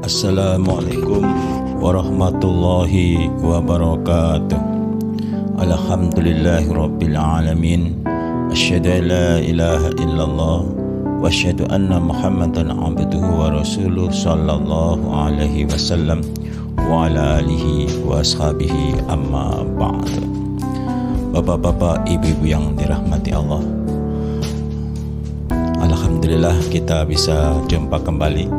Assalamualaikum warahmatullahi wabarakatuh. Alhamdulillahirabbil alamin. Asyhadu an la ilaha illallah wa asyhadu anna Muhammadan abduhu wa rasuluh sallallahu alaihi wasallam wa ala alihi wa ashabihi amma ba'd. Bapak-bapak, ibu-ibu yang dirahmati Allah, alhamdulillah kita bisa jumpa kembali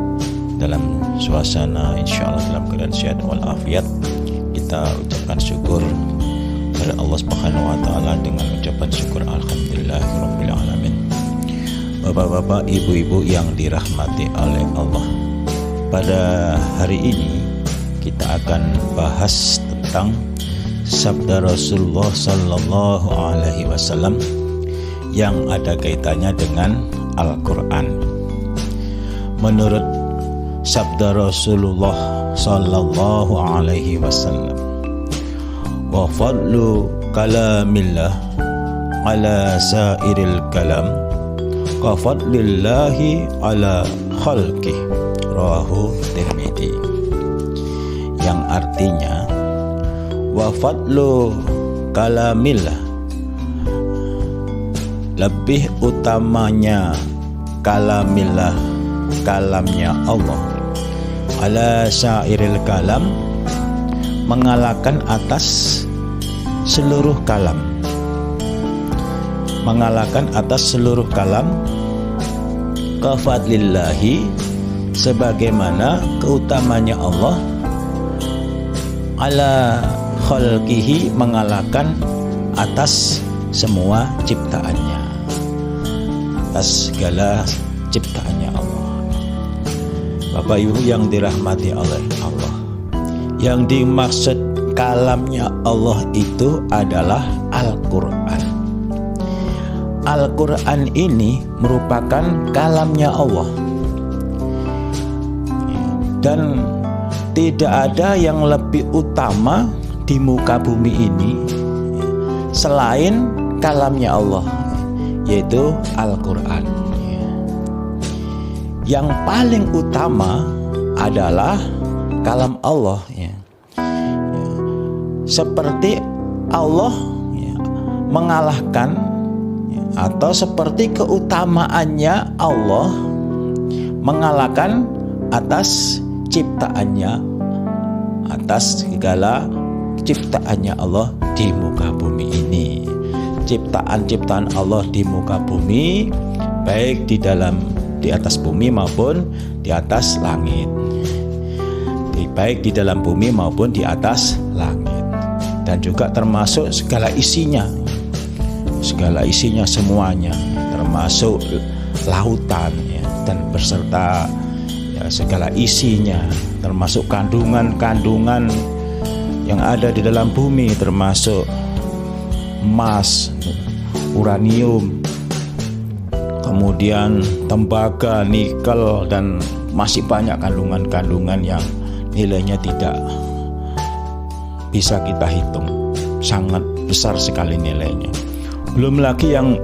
dalam suasana insyaallah dalam keadaan sehat walafiat. Kita ucapkan syukur kepada Allah Subhanahu wa taala dengan ucapan syukur alhamdulillahirabbil alamin. Bapak-bapak, ibu-ibu yang dirahmati oleh Allah, pada hari ini kita akan bahas tentang sabda Rasulullah sallallahu alaihi wasallam yang ada kaitannya dengan Al-Qur'an. Menurut sabda Rasulullah sallallahu alaihi wasallam, wa fadlu kalamillah ala sairil kalam ka fadlillahi ala khalqih, rawahu Tirmidzi. Yang artinya, wa fadlu kalamillah, lebih utamanya kalamillah, kalamnya Allah, ala syairil kalam, mengalahkan atas seluruh kalam, mengalahkan atas seluruh kalam, kafadlillahi, sebagaimana keutamanya Allah, ala khalqihi, mengalahkan atas semua ciptaannya, atas segala ciptaannya Allah. Bapak Ibu yang dirahmati oleh Allah, yang dimaksud kalamnya Allah itu adalah Al-Quran. Al-Quran ini merupakan kalamnya Allah, dan tidak ada yang lebih utama di muka bumi ini selain kalamnya Allah, yaitu Al-Quran. Yang paling utama adalah kalam Allah, seperti Allah mengalahkan, atau seperti keutamaannya Allah mengalahkan atas ciptaannya, atas segala ciptaannya Allah di muka bumi ini. Ciptaan-ciptaan Allah di muka bumi, baik di atas bumi maupun di atas langit, baik di dalam bumi maupun di atas langit, dan juga termasuk segala isinya semuanya, termasuk lautan dan berserta segala isinya, termasuk kandungan-kandungan yang ada di dalam bumi, termasuk emas, uranium, kemudian tembaga, nikel, dan masih banyak kandungan-kandungan yang nilainya tidak bisa kita hitung, sangat besar sekali nilainya. Belum lagi yang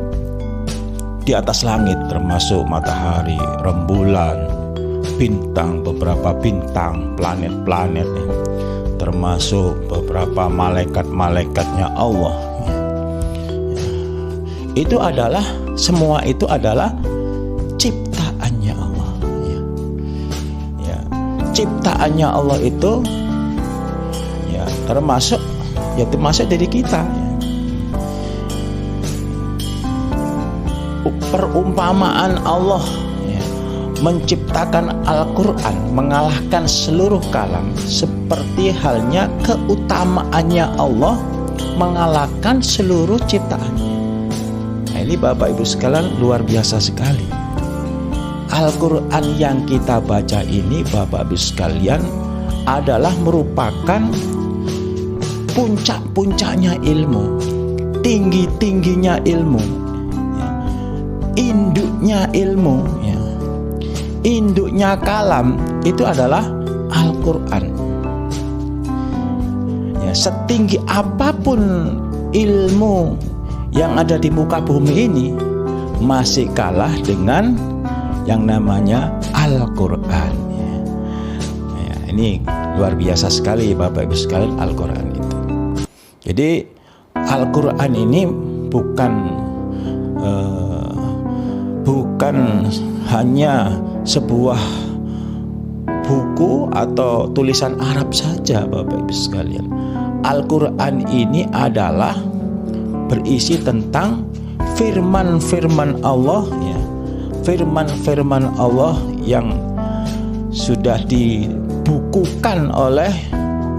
di atas langit, termasuk matahari, rembulan, bintang, beberapa bintang, planet-planet, termasuk beberapa malaikat-malaikatnya Allah. Itu adalah, semua itu adalah ciptaannya Allah. Ciptaannya Allah itu termasuk dari kita. Perumpamaan Allah menciptakan Al-Quran, mengalahkan seluruh kalam, seperti halnya keutamaannya Allah mengalahkan seluruh ciptaannya. Nah, ini Bapak Ibu sekalian, luar biasa sekali. Al-Quran yang kita baca ini, Bapak Ibu sekalian, adalah merupakan puncak-puncaknya ilmu, tinggi-tingginya ilmu, induknya ilmu, induknya kalam itu adalah Al-Quran. Setinggi apapun ilmu yang ada di muka bumi ini, masih kalah dengan yang namanya Al-Quran. ini luar biasa sekali Bapak Ibu sekalian Al-Quran itu. Jadi Al-Quran ini bukan hanya sebuah buku atau tulisan Arab saja Bapak Ibu sekalian. Al-Quran ini adalah berisi tentang firman-firman Allah ya. Firman-firman Allah yang sudah dibukukan oleh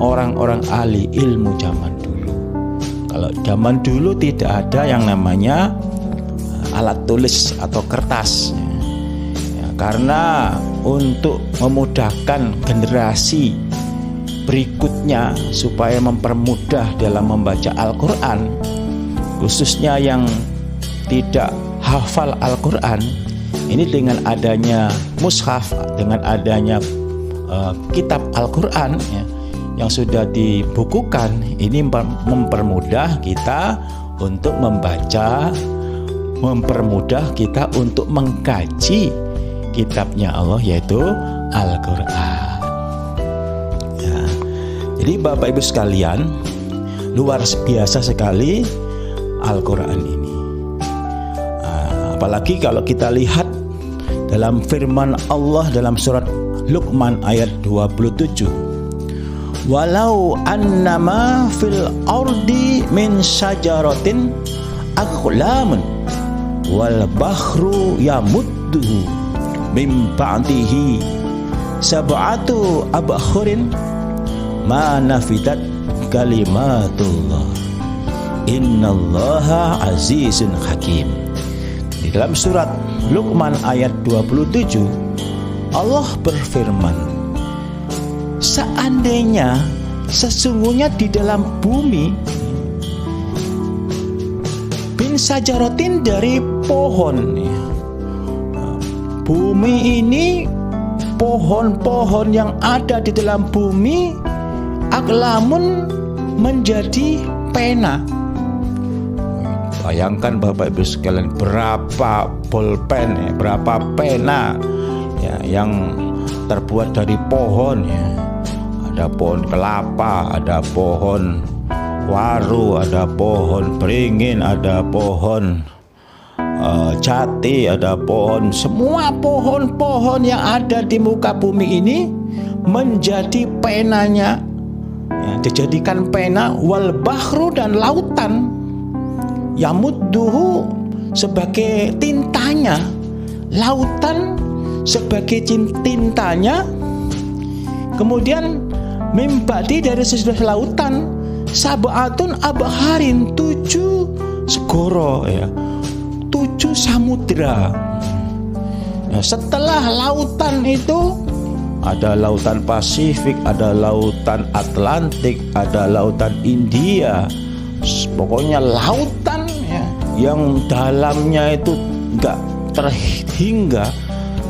orang-orang ahli ilmu zaman dulu. Kalau zaman dulu tidak ada yang namanya alat tulis atau kertas ya, karena untuk memudahkan generasi berikutnya supaya mempermudah dalam membaca Al-Quran, khususnya yang tidak hafal Al-Quran, ini dengan adanya mushaf, dengan adanya kitab Al-Quran ya, yang sudah dibukukan, ini mempermudah kita untuk membaca, mempermudah kita untuk mengkaji kitabnya Allah, yaitu Al-Quran ya. Jadi Bapak Ibu sekalian, luar biasa sekali Al-Quran ini. Apalagi kalau kita lihat dalam firman Allah dalam surat Luqman ayat 27, walau annama fil ardi min syajaratin aqlamun wal bahru yamudduhu min ba'dihi sab'atu abhurin ma nafidat kalimatullah innallaha azizun hakim. Di dalam surat Luqman ayat 27, Allah berfirman, seandainya sesungguhnya di dalam bumi bin sajarotin dari pohon, bumi ini pohon-pohon yang ada di dalam bumi aklamun menjadi pena. Bayangkan Bapak Ibu sekalian, berapa bolpen ya, berapa pena ya, yang terbuat dari pohon ya. Ada pohon kelapa, ada pohon waru, ada pohon beringin, ada pohon jati, ada pohon, semua pohon-pohon yang ada di muka bumi ini menjadi penanya ya, dijadikan pena. Wal bahru, dan lautan, yamudduhu sebagai tintanya, lautan sebagai tintanya. Kemudian mimbadi, dari sesudah lautan, sab'atun abharin, 7 segoro ya, 7 samudra ya. Setelah lautan itu ada lautan Pasifik, ada lautan Atlantik, ada lautan India. Pokoknya lautan ya, yang dalamnya itu enggak terhingga,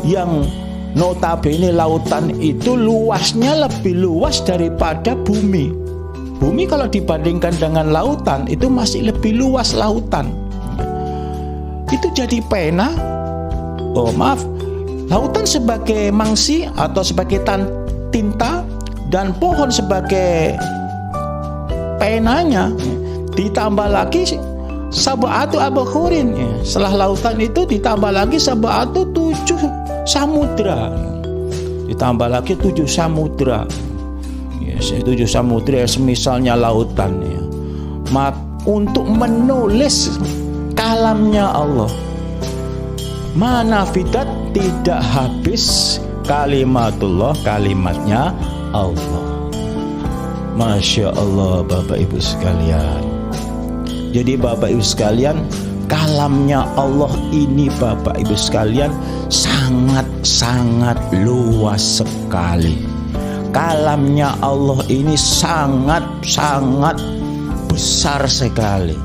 yang notabene lautan itu luasnya lebih luas daripada bumi. Bumi kalau dibandingkan dengan lautan itu masih lebih luas lautan. Itu jadi pena. Oh maaf, lautan sebagai mangsi atau sebagai tinta, dan pohon sebagai penanya. Ditambah lagi sab'atu abhurin ya. Setelah lautan itu ditambah lagi sab'atu, 7 samudra. Ditambah lagi 7 samudra. Ya, 7 samudra semisalnya lautan ya. Untuk menulis kalamnya Allah, manafidat, tidak habis kalimatullah, kalimatnya Allah. Masya Allah Bapak Ibu sekalian. Jadi Bapak Ibu sekalian, kalamnya Allah ini Bapak Ibu sekalian sangat-sangat luas sekali. Kalamnya Allah ini sangat-sangat besar sekali.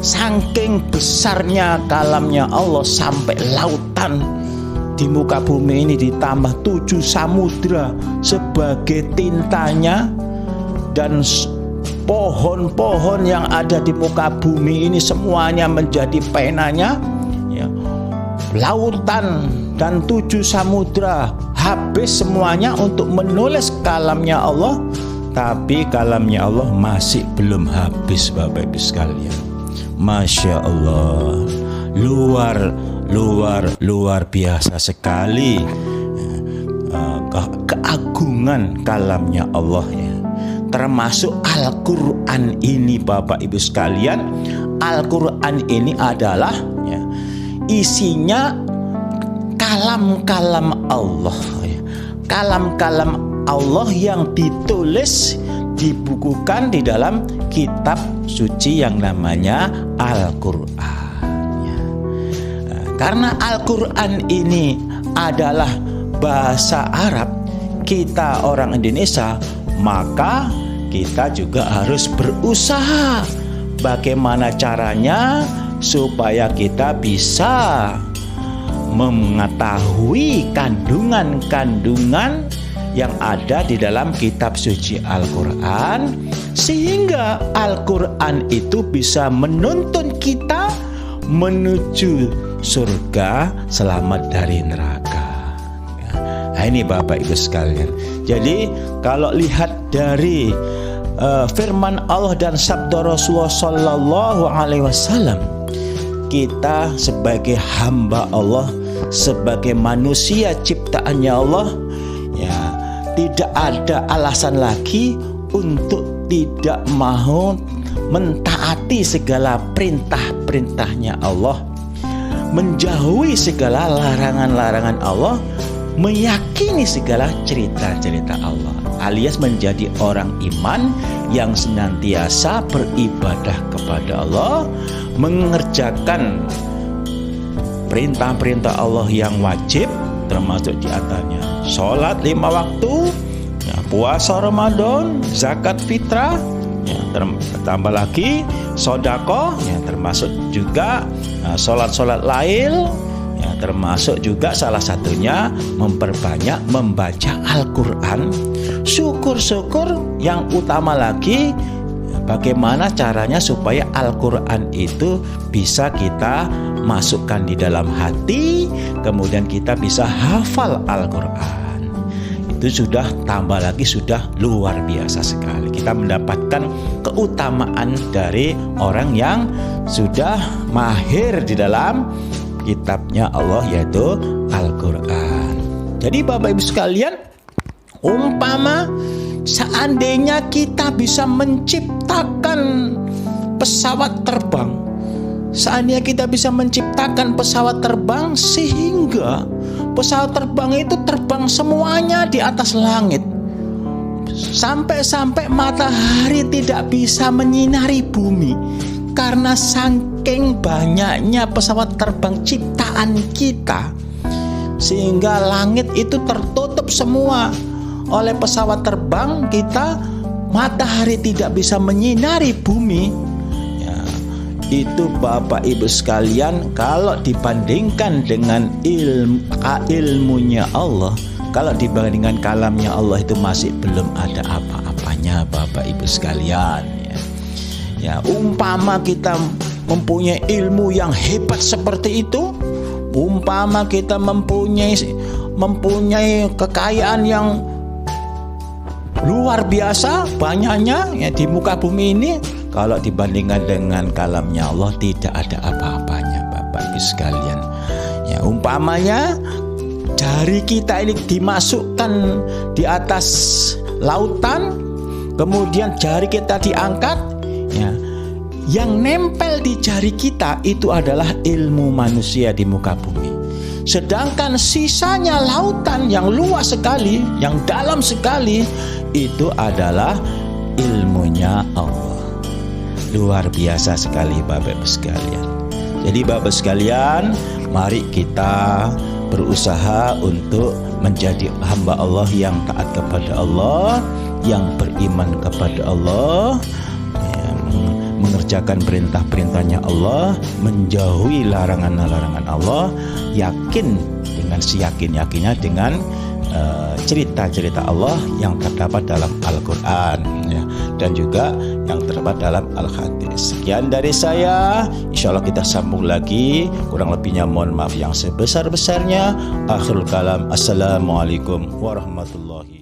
Saking besarnya kalamnya Allah sampai lautan di muka bumi ini ditambah 7 samudra sebagai tintanya, dan pohon-pohon yang ada di muka bumi ini semuanya menjadi penanya ya. lautan dan 7 samudra habis semuanya untuk menulis kalamnya Allah, tapi kalamnya Allah masih belum habis, Bapak Ibu sekalian. Masya Allah, luar biasa sekali keagungan kalamnya Allah ya. Termasuk Al-Quran ini, Bapak Ibu sekalian. Al-Quran ini adalah ya, isinya kalam-kalam Allah ya. Kalam-kalam Allah yang ditulis, dibukukan di dalam kitab suci yang namanya Al-Quran ya. Karena Al-Quran ini adalah bahasa Arab, kita orang Indonesia, maka kita juga harus berusaha bagaimana caranya supaya kita bisa mengetahui kandungan-kandungan yang ada di dalam kitab suci Al-Quran, sehingga Al-Quran itu bisa menuntun kita menuju surga, selamat dari neraka. Nah, ini Bapak Ibu sekalian. Jadi kalau lihat dari firman Allah dan sabda Rasulullah Sallallahu Alaihi Wasallam, kita sebagai hamba Allah, sebagai manusia ciptaannya Allah, ya tidak ada alasan lagi untuk tidak mau mentaati segala perintah-perintahnya Allah, menjauhi segala larangan-larangan Allah, meyakini segala cerita-cerita Allah, alias menjadi orang iman yang senantiasa beribadah kepada Allah, mengerjakan perintah-perintah Allah yang wajib, termasuk di antaranya sholat 5 waktu ya, puasa Ramadan, zakat fitrah ya, tambah lagi sedekah ya, termasuk juga sholat-sholat lail ya, termasuk juga salah satunya memperbanyak membaca Al-Quran. Syukur-syukur yang utama lagi, bagaimana caranya supaya Al-Quran itu bisa kita masukkan di dalam hati, kemudian kita bisa hafal Al-Quran. Itu sudah tambah lagi, sudah luar biasa sekali. Kita mendapatkan keutamaan dari orang yang sudah mahir di dalam kitabnya Allah, yaitu Al-Quran. Jadi Bapak Ibu sekalian, umpama seandainya kita bisa menciptakan pesawat terbang, seandainya kita bisa menciptakan pesawat terbang sehingga pesawat terbang itu terbang semuanya di atas langit, sampai-sampai matahari tidak bisa menyinari bumi, karena saking banyaknya pesawat terbang ciptaan kita, sehingga langit itu tertutup semua oleh pesawat terbang kita, matahari tidak bisa menyinari bumi ya, itu Bapak Ibu sekalian, kalau dibandingkan dengan ilmunya Allah, kalau dibandingkan kalamnya Allah, itu masih belum ada apa-apanya Bapak Ibu sekalian ya. Ya, umpama kita mempunyai ilmu yang hebat seperti itu, umpama kita mempunyai kekayaan yang luar biasa banyaknya ya di muka bumi ini, kalau dibandingkan dengan kalamnya Allah tidak ada apa-apanya Bapak Ibu sekalian. Ya, umpamanya jari kita ini dimasukkan di atas lautan, kemudian jari kita diangkat ya, yang nempel di jari kita itu adalah ilmu manusia di muka bumi. Sedangkan sisanya lautan yang luas sekali, yang dalam sekali, itu adalah ilmunya Allah. Luar biasa sekali Bapak Ibu sekalian. Jadi Bapak sekalian, mari kita berusaha untuk menjadi hamba Allah yang taat kepada Allah, yang beriman kepada Allah, mengerjakan perintah-perintahnya Allah, menjauhi larangan-larangan Allah, yakin dengan seyakin-yakinnya dengan cerita-cerita Allah yang terdapat dalam Al-Quran ya, dan juga yang terdapat dalam Al-Hadis. Sekian dari saya, insya Allah kita sambung lagi. Kurang lebihnya mohon maaf yang sebesar-besarnya. Akhirul kalam, assalamualaikum warahmatullahi